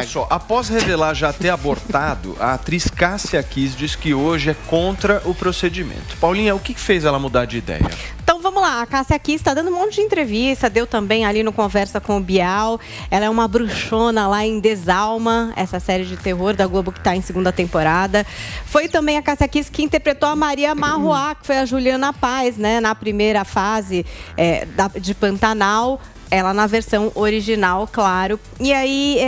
olha só, após revelar já ter abortado, a atriz Cássia Kiss diz que hoje é contra o procedimento. Paulinha, o que fez ela mudar de ideia? Então vamos lá, a Cássia Kiss está dando um monte de entrevista, deu também ali no Conversa com o Bial. Ela é uma bruxona lá em Desalma, essa série de terror da Globo que está em segunda temporada. Foi também a Cássia Kiss que interpretou a Maria Marroá, que foi a Juliana Paz, né, na primeira fase de Pantanal. Ela na versão original, claro. E aí,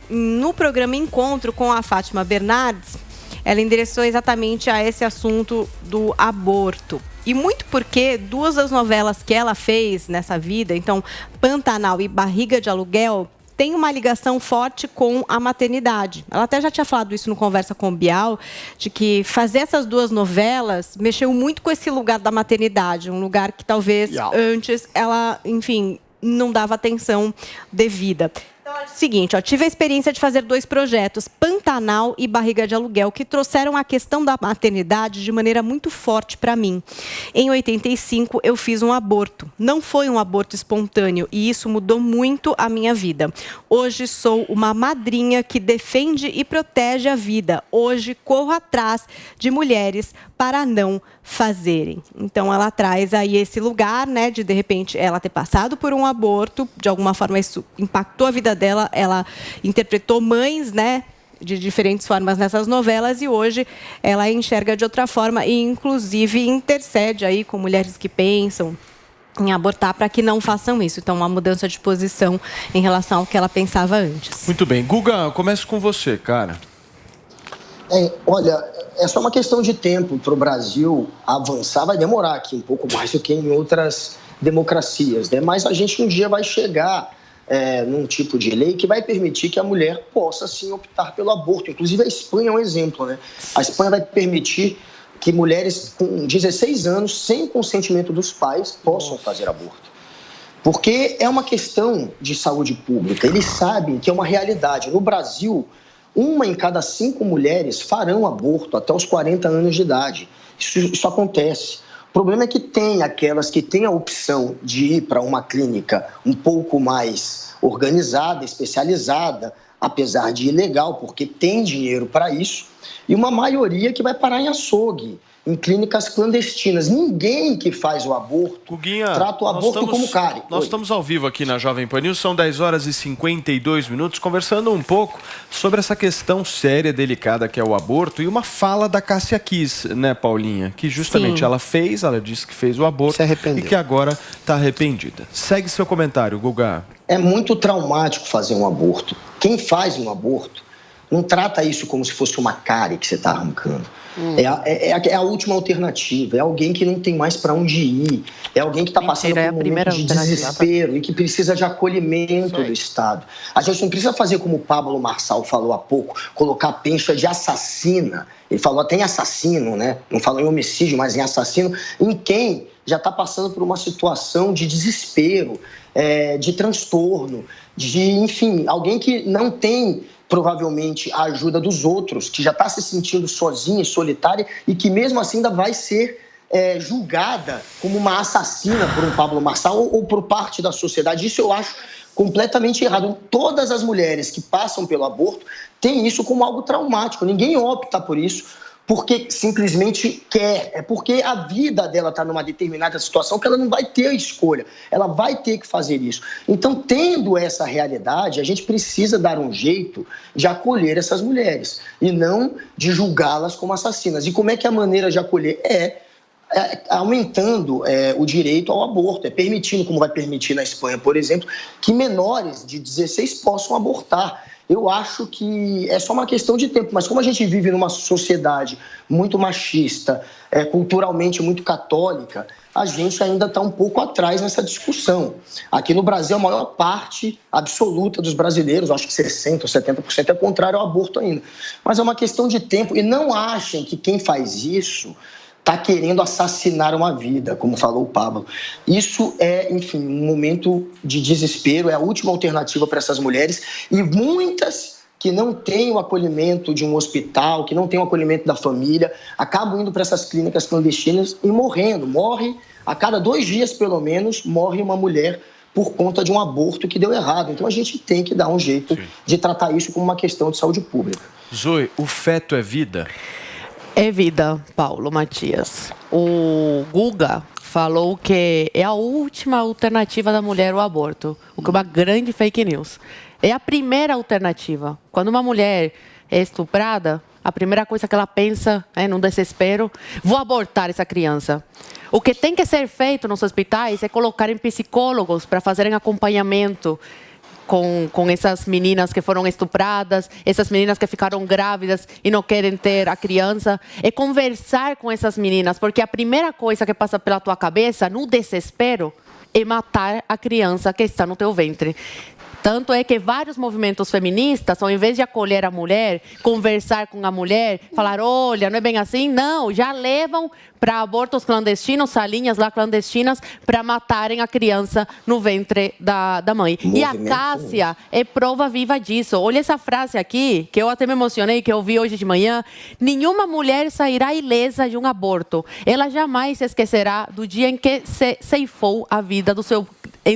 no programa Encontro com a Fátima Bernardes, ela endereçou exatamente a esse assunto do aborto. E muito porque duas das novelas que ela fez nessa vida, então Pantanal e Barriga de Aluguel, tem uma ligação forte com a maternidade. Ela até já tinha falado isso no Conversa com o Bial, de que fazer essas duas novelas mexeu muito com esse lugar da maternidade, um lugar que talvez antes ela, enfim, não dava atenção devida. Então, é o seguinte, tive a experiência de fazer 2 projetos, Pantanal e Barriga de Aluguel, que trouxeram a questão da maternidade de maneira muito forte para mim. Em 85, eu fiz um aborto. Não foi um aborto espontâneo e isso mudou muito a minha vida. Hoje sou uma madrinha que defende e protege a vida. Hoje corro atrás de mulheres para não fazerem. Então, ela traz aí esse lugar, né, de repente, ela ter passado por um aborto, de alguma forma isso impactou a vida dela, ela interpretou mães, né, de diferentes formas nessas novelas e hoje ela enxerga de outra forma e, inclusive, intercede aí com mulheres que pensam em abortar para que não façam isso. Então, uma mudança de posição em relação ao que ela pensava antes. Muito bem. Guga, eu começo com você, cara. Olha, é só uma questão de tempo para o Brasil avançar. Vai demorar aqui um pouco mais do que em outras democracias, né? Mas a gente um dia vai chegar num tipo de lei que vai permitir que a mulher possa, sim, optar pelo aborto. Inclusive, a Espanha é um exemplo, né? A Espanha vai permitir que mulheres com 16 anos, sem consentimento dos pais, possam fazer aborto. Porque é uma questão de saúde pública. Eles sabem que é uma realidade. No Brasil, 1 em cada 5 mulheres farão aborto até os 40 anos de idade. Isso acontece. O problema é que tem aquelas que têm a opção de ir para uma clínica um pouco mais organizada, especializada, apesar de ilegal, porque tem dinheiro para isso, e uma maioria que vai parar em açougue, em clínicas clandestinas. Ninguém que faz o aborto trata o aborto como cárie. Nós estamos ao vivo aqui na Jovem Pan News, são 10 horas e 52 minutos, conversando um pouco sobre essa questão séria, delicada que é o aborto e uma fala da Cássia Kiss, né, Paulinha? Que justamente ela disse que fez o aborto e que agora está arrependida. Segue seu comentário, Guga. É muito traumático fazer um aborto. Quem faz um aborto não trata isso como se fosse uma cárie que você está arrancando. É a última alternativa, é alguém que não tem mais para onde ir, é alguém que está passando por um momento de desespero e que precisa de acolhimento do Estado. A gente não precisa fazer como o Pablo Marçal falou há pouco, colocar a pencha de assassina. Ele falou até em assassino, né? Não falou em homicídio, mas em assassino, em quem já está passando por uma situação de desespero, de transtorno, enfim, alguém que não tem provavelmente a ajuda dos outros, que já está se sentindo sozinha e solitária e que mesmo assim ainda vai ser julgada como uma assassina por um Pablo Marçal ou por parte da sociedade. Isso eu acho completamente errado. Todas as mulheres que passam pelo aborto têm isso como algo traumático. Ninguém opta por isso porque simplesmente quer. É porque a vida dela está numa determinada situação que ela não vai ter a escolha. Ela vai ter que fazer isso. Então, tendo essa realidade, a gente precisa dar um jeito de acolher essas mulheres e não de julgá-las como assassinas. E como é que é a maneira de acolher? Aumentando o direito ao aborto, permitindo, como vai permitir na Espanha, por exemplo, que menores de 16 possam abortar. Eu acho que é só uma questão de tempo, mas como a gente vive numa sociedade muito machista, culturalmente muito católica, a gente ainda está um pouco atrás nessa discussão. Aqui no Brasil, a maior parte absoluta dos brasileiros, acho que 60% ou 70% é contrário ao aborto ainda. Mas é uma questão de tempo. E não achem que quem faz isso está querendo assassinar uma vida, como falou o Pablo. Isso enfim, um momento de desespero, é a última alternativa para essas mulheres e muitas que não têm o acolhimento de um hospital, que não têm o acolhimento da família, acabam indo para essas clínicas clandestinas e morrendo. Morre, a cada 2 dias, pelo menos, morre uma mulher por conta de um aborto que deu errado. Então a gente tem que dar um jeito de tratar isso como uma questão de saúde pública. Zoe, o feto é vida? É vida, Paulo Matias. O Guga falou que é a última alternativa da mulher o aborto, o que é uma grande fake news. É a primeira alternativa. Quando uma mulher é estuprada, a primeira coisa que ela pensa, num desespero, vou abortar essa criança. O que tem que ser feito nos hospitais é colocarem psicólogos para fazerem acompanhamento com essas meninas que foram estupradas, essas meninas que ficaram grávidas e não querem ter a criança. É conversar com essas meninas, porque a primeira coisa que passa pela tua cabeça, no desespero, é matar a criança que está no teu ventre. Tanto é que vários movimentos feministas, ao invés de acolher a mulher, conversar com a mulher, falar, olha, não é bem assim, não, já levam para abortos clandestinos, salinhas lá clandestinas, para matarem a criança no ventre da mãe. E a Cássia é prova viva disso. Olha essa frase aqui, que eu até me emocionei, que eu vi hoje de manhã. Nenhuma mulher sairá ilesa de um aborto. Ela jamais se esquecerá do dia em que ceifou a vida do seu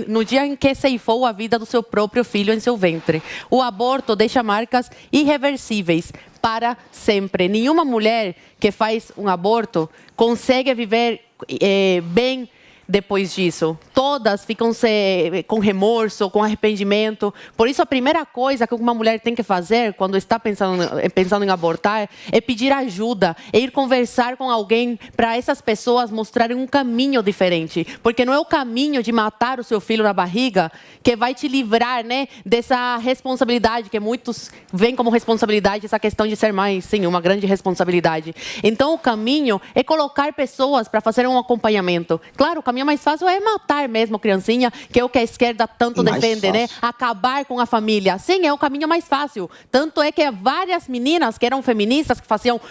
no dia em que ceifou a vida do seu próprio filho em seu ventre. O aborto deixa marcas irreversíveis para sempre. Nenhuma mulher que faz um aborto consegue viver bem depois disso. Todas ficam com remorso, com arrependimento. Por isso, a primeira coisa que uma mulher tem que fazer quando está pensando em abortar é pedir ajuda, é ir conversar com alguém para essas pessoas mostrarem um caminho diferente. Porque não é o caminho de matar o seu filho na barriga que vai te livrar, dessa responsabilidade, que muitos veem como responsabilidade, essa questão de ser mãe, sim, uma grande responsabilidade. Então, o caminho é colocar pessoas para fazer um acompanhamento. Claro, o caminho mais fácil é matar mesmo a criancinha, que é o que a esquerda tanto defende, acabar com a família. Sim, é o caminho mais fácil. Tanto é que várias meninas que eram feministas, que faziam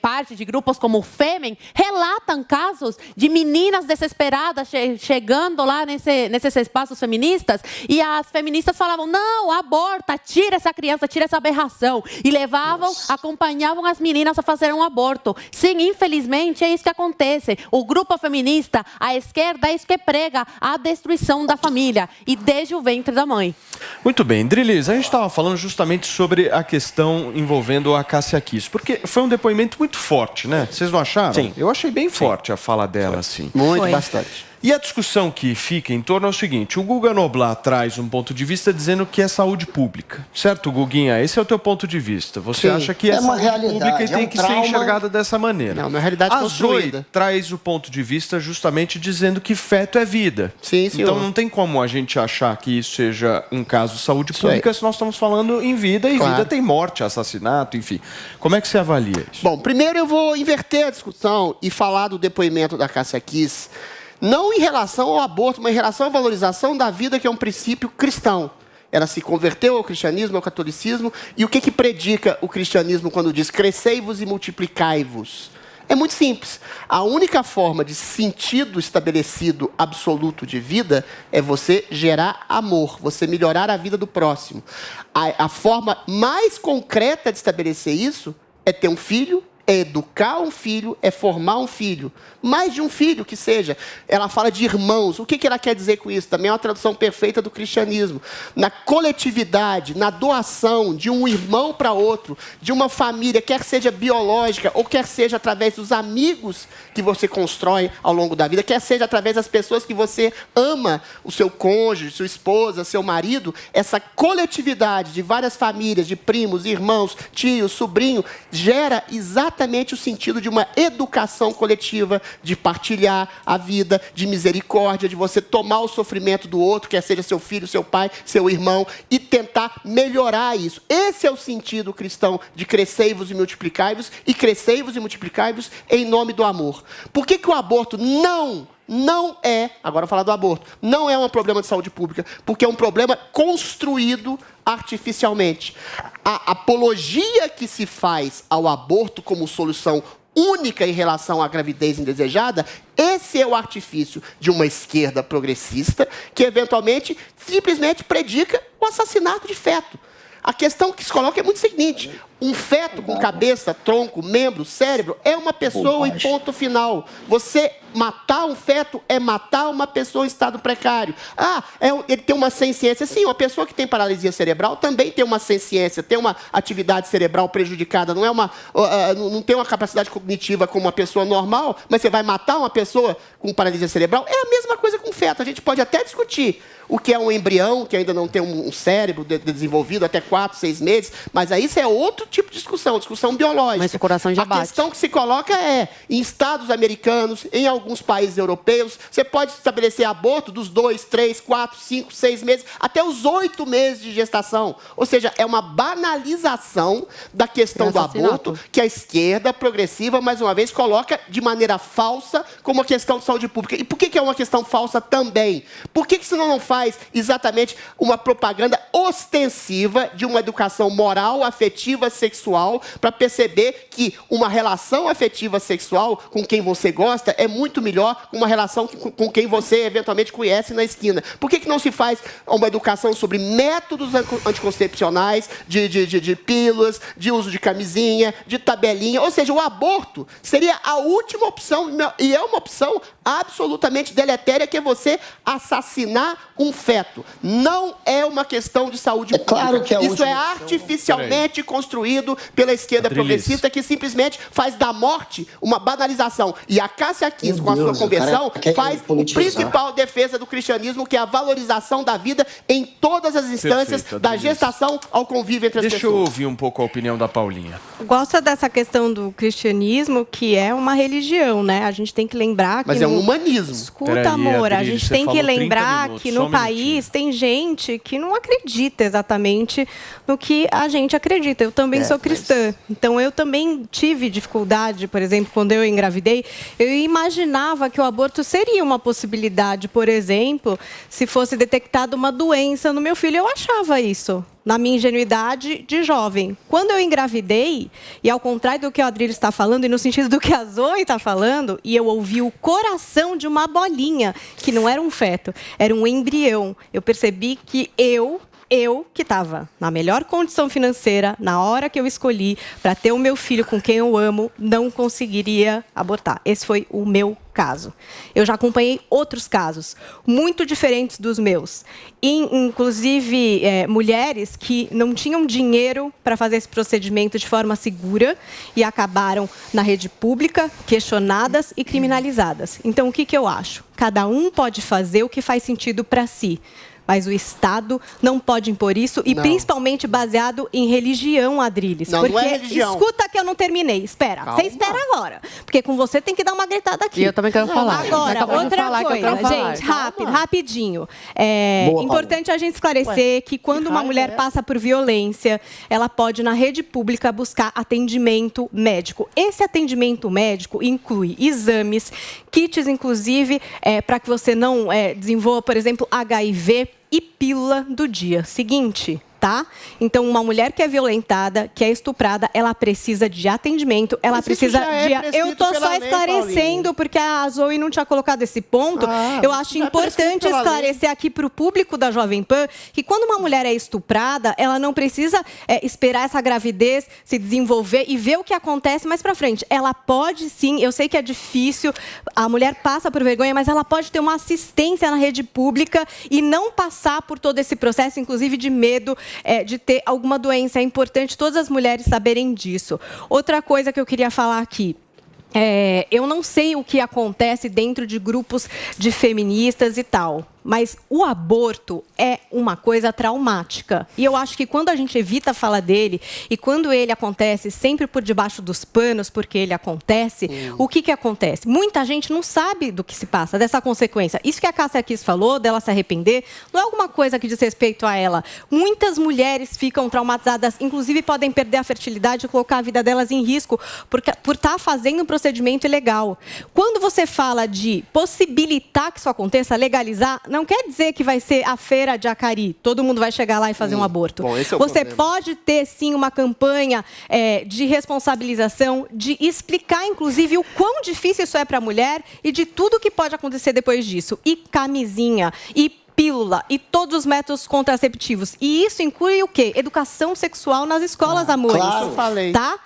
parte de grupos como o Fêmen, relatam casos de meninas desesperadas chegando lá nesses espaços feministas, e as feministas falavam, não, aborta, tira essa criança, tira essa aberração. E levavam, acompanhavam as meninas a fazer um aborto. Sim, infelizmente é isso que acontece. O grupo feminista, a esquerda, é isso que prega a destruição da família e desde o ventre da mãe. Muito bem, Drilis, a gente estava falando justamente sobre a questão envolvendo a Cássia Kiss, porque foi um depoimento muito forte, né? Vocês não acharam? Sim. Eu achei bem forte a fala dela, assim. Muito, bastante. E a discussão que fica em torno é o seguinte, o Guga Noblat traz um ponto de vista dizendo que é saúde pública. Certo, Guguinha? Esse é o teu ponto de vista. Você acha que é saúde pública e tem que ser enxergada dessa maneira. Não, na realidade construída. A Zoe traz o ponto de vista justamente dizendo que feto é vida. Sim, senhor. Então não tem como a gente achar que isso seja um caso de saúde pública se nós estamos falando em vida, e vida tem morte, assassinato, enfim. Como é que você avalia isso? Bom, primeiro eu vou inverter a discussão e falar do depoimento da Cássia Kiss, não em relação ao aborto, mas em relação à valorização da vida, que é um princípio cristão. Ela se converteu ao cristianismo, ao catolicismo, e o que predica o cristianismo quando diz crescei-vos e multiplicai-vos? É muito simples. A única forma de sentido estabelecido absoluto de vida é você gerar amor, você melhorar a vida do próximo. A forma mais concreta de estabelecer isso é ter um filho, é educar um filho, é formar um filho. Mais de um filho que seja. Ela fala de irmãos. O que ela quer dizer com isso? Também é uma tradução perfeita do cristianismo. Na coletividade, na doação de um irmão para outro, de uma família, quer seja biológica ou quer seja através dos amigos que você constrói ao longo da vida, quer seja através das pessoas que você ama, o seu cônjuge, sua esposa, seu marido, essa coletividade de várias famílias, de primos, irmãos, tios, sobrinho, gera exatamente o sentido de uma educação coletiva, de partilhar a vida, de misericórdia, de você tomar o sofrimento do outro, quer seja seu filho, seu pai, seu irmão, e tentar melhorar isso. Esse é o sentido cristão de crescei-vos e multiplicai-vos, e crescei-vos e multiplicai-vos em nome do amor. Por que o aborto não é, agora eu vou falar do aborto, não é um problema de saúde pública, porque é um problema construído artificialmente. A apologia que se faz ao aborto como solução única em relação à gravidez indesejada, esse é o artifício de uma esquerda progressista que, eventualmente, simplesmente predica o assassinato de feto. A questão que se coloca é muito seguinte: Um feto com cabeça, tronco, membro, cérebro, é uma pessoa e ponto final. Você matar um feto é matar uma pessoa em estado precário. Ele tem uma senciência. Sim, uma pessoa que tem paralisia cerebral também tem uma senciência, tem uma atividade cerebral prejudicada. Não tem uma capacidade cognitiva como uma pessoa normal, mas você vai matar uma pessoa com paralisia cerebral? É a mesma coisa com feto. A gente pode até discutir o que é um embrião, que ainda não tem um cérebro desenvolvido até 4, 6 meses, mas aí isso é outro tipo de discussão biológica. Mas o coração já bate. A questão que se coloca é, em estados americanos, em alguns países europeus, você pode estabelecer aborto dos 2, 3, 4, 5, 6 meses, até os 8 meses de gestação. Ou seja, é uma banalização da questão do aborto, que a esquerda progressiva, mais uma vez, coloca de maneira falsa como uma questão de saúde pública. E por que é uma questão falsa também? Por que senão não faz exatamente uma propaganda ostensiva de uma educação moral, afetiva, sexual, para perceber que uma relação afetiva sexual com quem você gosta é muito melhor que uma relação com quem você eventualmente conhece na esquina? Por que não se faz uma educação sobre métodos anticoncepcionais, de pílulas, de uso de camisinha, de tabelinha? Ou seja, o aborto seria a última opção, e é uma opção absolutamente deletéria, que é você assassinar um feto. Não é uma questão de saúde pública. Claro que é isso é artificialmente construído pela esquerda progressista, que simplesmente faz da morte uma banalização. E a Cássia Kiss, com a sua conversão, faz a principal defesa do cristianismo, que é a valorização da vida em todas as instâncias, da gestação ao convívio entre as pessoas. Deixa eu ouvir um pouco a opinião da Paulinha. Gosta dessa questão do cristianismo, que é uma religião, né? A gente tem que lembrar que... Mas é um humanismo. Escuta, amor, a gente tem que lembrar que no país tem gente que não acredita exatamente no que a gente acredita. Eu também sou cristã. Então, eu também tive dificuldade, por exemplo, quando eu engravidei, eu imaginava que o aborto seria uma possibilidade, por exemplo, se fosse detectada uma doença no meu filho. Eu achava isso, na minha ingenuidade de jovem. Quando eu engravidei, e ao contrário do que o Adriles está falando, e no sentido do que a Zoe está falando, e eu ouvi o coração de uma bolinha, que não era um feto, era um embrião. Eu percebi que eu que estava na melhor condição financeira, na hora que eu escolhi, para ter o meu filho com quem eu amo, não conseguiria abortar. Esse foi o meu caso. Eu já acompanhei outros casos, muito diferentes dos meus. Inclusive, mulheres que não tinham dinheiro para fazer esse procedimento de forma segura e acabaram na rede pública, questionadas e criminalizadas. Então, o que eu acho? Cada um pode fazer o que faz sentido para si. Mas o Estado não pode impor isso, e principalmente baseado em religião, Adriles. Não, porque não é religião. Escuta que eu não terminei. Espera. Calma. Você espera agora. Porque com você tem que dar uma gritada aqui. E eu também quero falar. Agora, outra coisa, gente, rapidinho. Importante a gente esclarecer que quando uma mulher passa por violência, ela pode, na rede pública, buscar atendimento médico. Esse atendimento médico inclui exames, kits, inclusive, para que você não desenvolva, por exemplo, HIV, e pílula do dia seguinte, tá? Então, uma mulher que é violentada, que é estuprada, ela precisa de atendimento, ela precisa de... Eu tô só esclarecendo, porque a Zoe não tinha colocado esse ponto. Eu acho importante esclarecer aqui para o público da Jovem Pan que quando uma mulher é estuprada, ela não precisa esperar essa gravidez se desenvolver e ver o que acontece mais para frente. Ela pode sim, eu sei que é difícil, a mulher passa por vergonha, mas ela pode ter uma assistência na rede pública e não passar por todo esse processo, inclusive de medo de ter alguma doença. É importante todas as mulheres saberem disso. Outra coisa que eu queria falar aqui. Eu não sei o que acontece dentro de grupos de feministas e tal, mas o aborto é uma coisa traumática. E eu acho que quando a gente evita falar dele, e quando ele acontece sempre por debaixo dos panos, porque ele acontece, o que acontece? Muita gente não sabe do que se passa, dessa consequência. Isso que a Cássia Kiss falou, dela se arrepender, não é alguma coisa que diz respeito a ela. Muitas mulheres ficam traumatizadas, inclusive podem perder a fertilidade e colocar a vida delas em risco por estar fazendo um procedimento ilegal. Quando você fala de possibilitar que isso aconteça, legalizar, não quer dizer que vai ser a feira de Acari, todo mundo vai chegar lá e fazer um aborto. Bom, esse é o você problema. pode ter, sim, uma campanha de responsabilização, de explicar, inclusive, o quão difícil isso é para a mulher e de tudo que pode acontecer depois disso. E camisinha, e pílula e todos os métodos contraceptivos. E isso inclui o quê? Educação sexual nas escolas, amores. claro. Eu falei. Tá?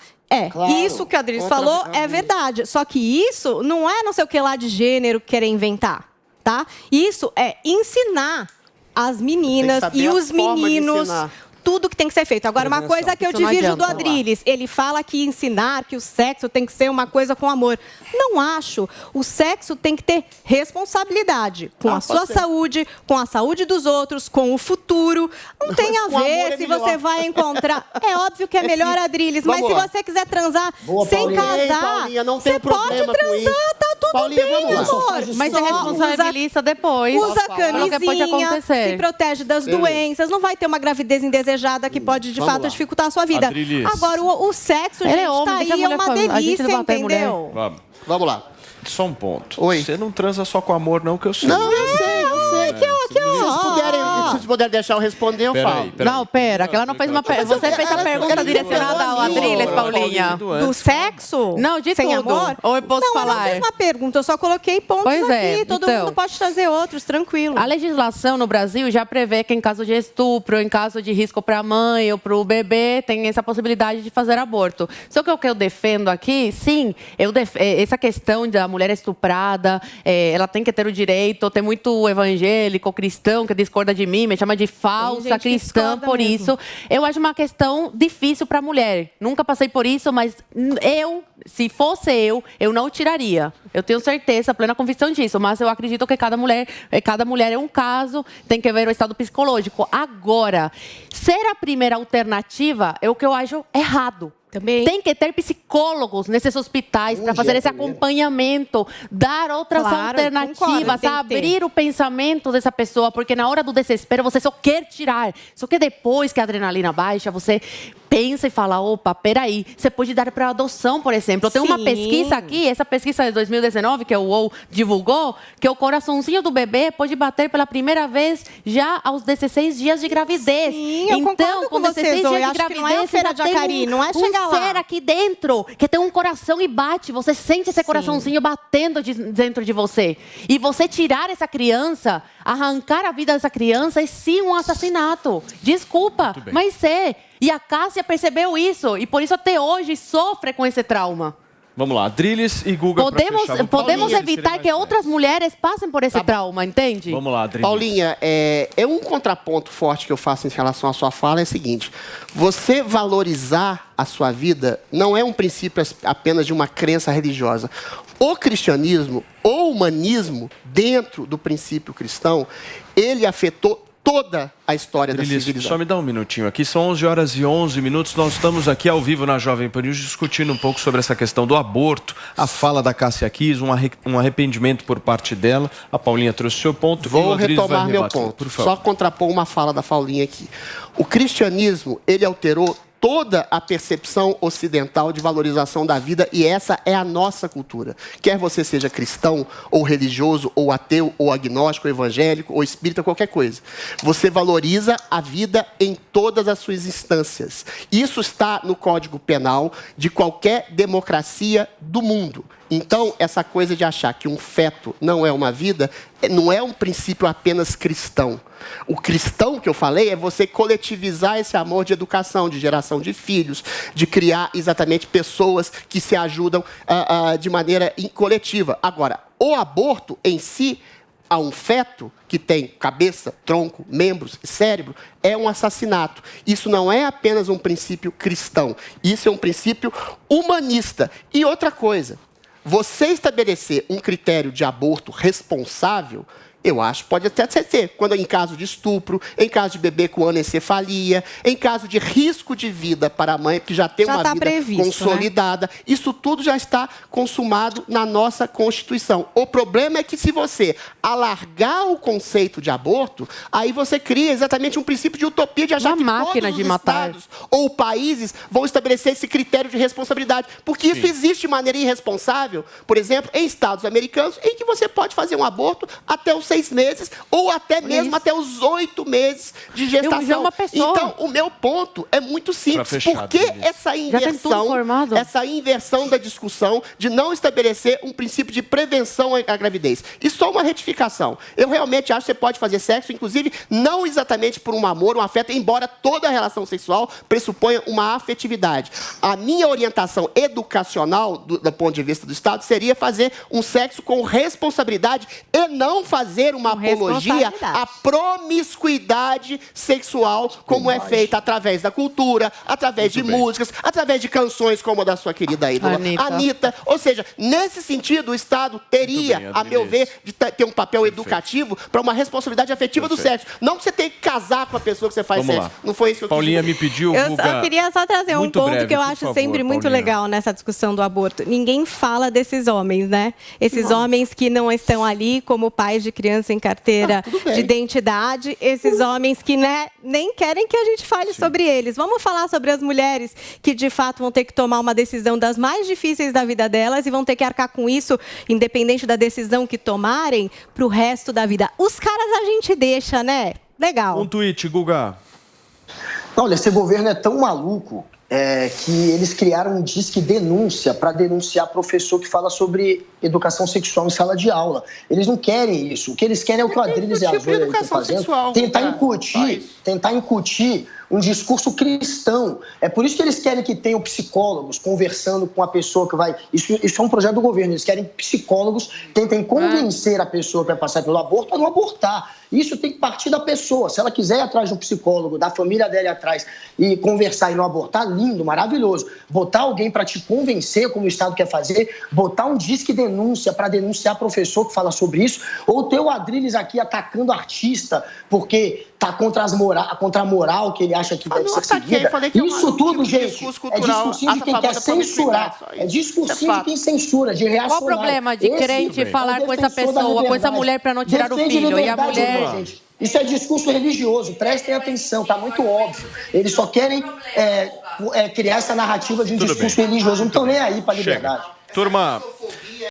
Claro. Isso que a Adriles falou é verdade. Só que isso não é não sei o que lá de gênero que querer inventar, tá? Isso é ensinar as meninas Tem que e saber os a forma de meninos ensinar. tudo que tem que ser feito. Agora, uma coisa que eu Isso não divido do adianta. Adriles, ele fala que ensinar que o sexo tem que ser uma coisa com amor. Não acho. O sexo tem que ter responsabilidade com a sua saúde, com a saúde dos outros, com o futuro. Não tem a com amor ver é se melhor. você vai encontrar. É óbvio que é melhor, Adriles, mas Vamos se lá. você quiser transar Boa, sem Paulinha. Ei, casar, Paulinha, não você tem pode problema com transar, isso. tá tudo Paulinha, bem, vamos lá. amor. Mas Só é responsabilista depois. Usa Fala o que pode camisinha, acontecer. se protege das doenças, não vai ter uma gravidez indesejada que pode, de Vamos fato, lá. dificultar a sua vida. Adriles. Agora, o sexo, Ele gente, é homem, tá deixa a aí, é mulher uma falar. A gente delícia, não bater em mulher. entendeu? Vamos. Vamos lá. Só um ponto. Oi. Você não transa só com amor, não, que eu sei. Não, eu sei, eu sei. ó. Se vocês puderem deixar eu responder, eu falo. Não, pera, que ela não fez uma pergunta. Você fez a pergunta direcionada ao Adriles, Paulinha. Do sexo? Não, de sem tudo. amor? Ou eu posso não, falar? eu não fiz uma pergunta, eu só coloquei pontos Pois aqui. é, Todo então. mundo pode trazer outros, tranquilo. A legislação no Brasil já prevê que em caso de estupro, em caso de risco para a mãe ou para o bebê, tem essa possibilidade de fazer aborto. Só que o que eu defendo aqui, sim, essa questão da mulher estuprada, ela tem que ter o direito. Tem muito evangélico, cristão, que discorda de mim, me chama de falsa gente que cristã discorda por mesmo. isso. Eu acho uma questão difícil para a mulher. Nunca passei por isso, mas se fosse eu não tiraria. Eu tenho certeza, plena convicção disso, mas eu acredito que cada mulher é um caso, tem que ver o estado psicológico. Agora, ser a primeira alternativa é o que eu acho errado. Também. Tem que ter psicólogos nesses hospitais para fazer esse acompanhamento, dar outras Claro, alternativas, concordo, tem que ter. abrir o pensamento dessa pessoa, porque na hora do desespero você só quer tirar. Só que depois que a adrenalina baixa, você pensa e fala, opa, peraí, você pode dar para adoção, por exemplo. Tem uma Sim. pesquisa aqui, essa pesquisa de 2019, que o UOL divulgou, que o coraçãozinho do bebê pode bater pela primeira vez já aos 16 dias de gravidez. Sim, eu então, concordo com com 16 vocês, Zoe. dias de Acho que não é gravidez, a feira já de tem Jacari, não é chegar lá. ser aqui dentro, que tem um coração e bate. Você sente esse coraçãozinho batendo dentro de você. E você tirar essa criança, arrancar a vida dessa criança, é sim um assassinato. Desculpa, mas é. E a Cássia percebeu isso. E por isso até hoje sofre com esse trauma. Vamos lá, Adriles e Guga pra fechar. Podemos Paulinha, evitar serem que mais outras mulheres passem por esse trauma, entende? Vamos lá, Adriles. Paulinha, um contraponto forte que eu faço em relação à sua fala é o seguinte: você valorizar a sua vida não é um princípio apenas de uma crença religiosa. O cristianismo, o humanismo, dentro do princípio cristão, ele afetou toda a história da Adriles, civilização. só me dá um minutinho aqui. São 11 horas e 11 minutos. Nós estamos aqui ao vivo na Jovem Pan News discutindo um pouco sobre essa questão do aborto. A fala da Cássia Kiss, um arrependimento por parte dela. A Paulinha trouxe o seu ponto. e o Vou Adriles retomar vai meu rebater. ponto. Por favor. Só contrapor uma fala da Paulinha aqui. O cristianismo, ele alterou toda a percepção ocidental de valorização da vida, e essa é a nossa cultura. Quer você seja cristão, ou religioso, ou ateu, ou agnóstico, ou evangélico, ou espírita, qualquer coisa. Você valoriza a vida em todas as suas instâncias. Isso está no Código Penal de qualquer democracia do mundo. Então, essa coisa de achar que um feto não é uma vida, não é um princípio apenas cristão. O cristão que eu falei é você coletivizar esse amor de educação, de geração de filhos, de criar exatamente pessoas que se ajudam de maneira coletiva. Agora, o aborto em si, a um feto que tem cabeça, tronco, membros e cérebro, é um assassinato. Isso não é apenas um princípio cristão, isso é um princípio humanista. E outra coisa, você estabelecer um critério de aborto responsável, eu acho, pode até ser, quando em caso de estupro, em caso de bebê com anencefalia, em caso de risco de vida para a mãe, que já tem uma vida previsto, consolidada, né? Isso tudo já está consumado na nossa Constituição. O problema é que se você alargar o conceito de aborto, aí você cria exatamente um princípio de utopia de achar Uma que máquina todos de os matar. estados ou países vão estabelecer esse critério de responsabilidade. Porque isso existe de maneira irresponsável, por exemplo, em estados americanos, em que você pode fazer um aborto até os 6 meses, ou até mesmo até os 8 meses de gestação. uma pessoa. Então, o meu ponto é muito simples. Por que essa inversão da discussão de não estabelecer um princípio de prevenção à gravidez? E só uma retificação. Eu realmente acho que você pode fazer sexo, inclusive, não exatamente por um amor, um afeto, embora toda relação sexual pressuponha uma afetividade. A minha orientação educacional, do ponto de vista do Estado, seria fazer um sexo com responsabilidade e não fazer uma apologia à promiscuidade sexual, como é feita através da cultura, através de músicas, através de canções como a da sua querida ídola Anitta. Ou seja, nesse sentido, o Estado teria, a meu ver, de ter um papel educativo para uma responsabilidade afetiva do sexo. Não que você tenha que casar com a pessoa que você faz sexo. Não foi isso que eu Paulinha me pediu, Eu queria só trazer um ponto que eu acho sempre muito legal nessa discussão do aborto. Ninguém fala desses homens, né? Esses homens que não estão ali como pais de criança em carteira de identidade, esses homens que nem querem que a gente fale sobre eles. Vamos falar sobre as mulheres que, de fato, vão ter que tomar uma decisão das mais difíceis da vida delas e vão ter que arcar com isso, independente da decisão que tomarem, para o resto da vida. Os caras a gente deixa, né? Legal. Um tweet, Guga. Olha, esse governo é tão maluco que eles criaram um disque denúncia para denunciar professor que fala sobre educação sexual em sala de aula. Eles não querem isso. O que eles querem é o que o Adriles e a Zoe estão fazendo. Tentar incutir um discurso cristão. É por isso que eles querem que tenham psicólogos conversando com a pessoa que vai... Isso é um projeto do governo. Eles querem psicólogos, tentem convencer a pessoa que vai passar pelo aborto a não abortar. Isso tem que partir da pessoa. Se ela quiser ir atrás de um psicólogo, da família dela ir atrás e conversar e não abortar, lindo, maravilhoso. Botar alguém para te convencer, como o Estado quer fazer, botar um disque denúncia para denunciar professor que fala sobre isso, ou ter o Adriles aqui atacando artista porque tá contra a moral que ele acha que deve ser seguida. Isso tudo, gente, é discursinho de quem quer censurar. É discursinho de quem censura, de reacionário. Qual o problema de crente falar com essa pessoa, com essa mulher para não tirar o filho? E a mulher... Gente. Isso é discurso religioso, prestem atenção, tá muito óbvio. Eles só querem criar essa narrativa de um discurso religioso, não estão nem aí para a liberdade. Turma,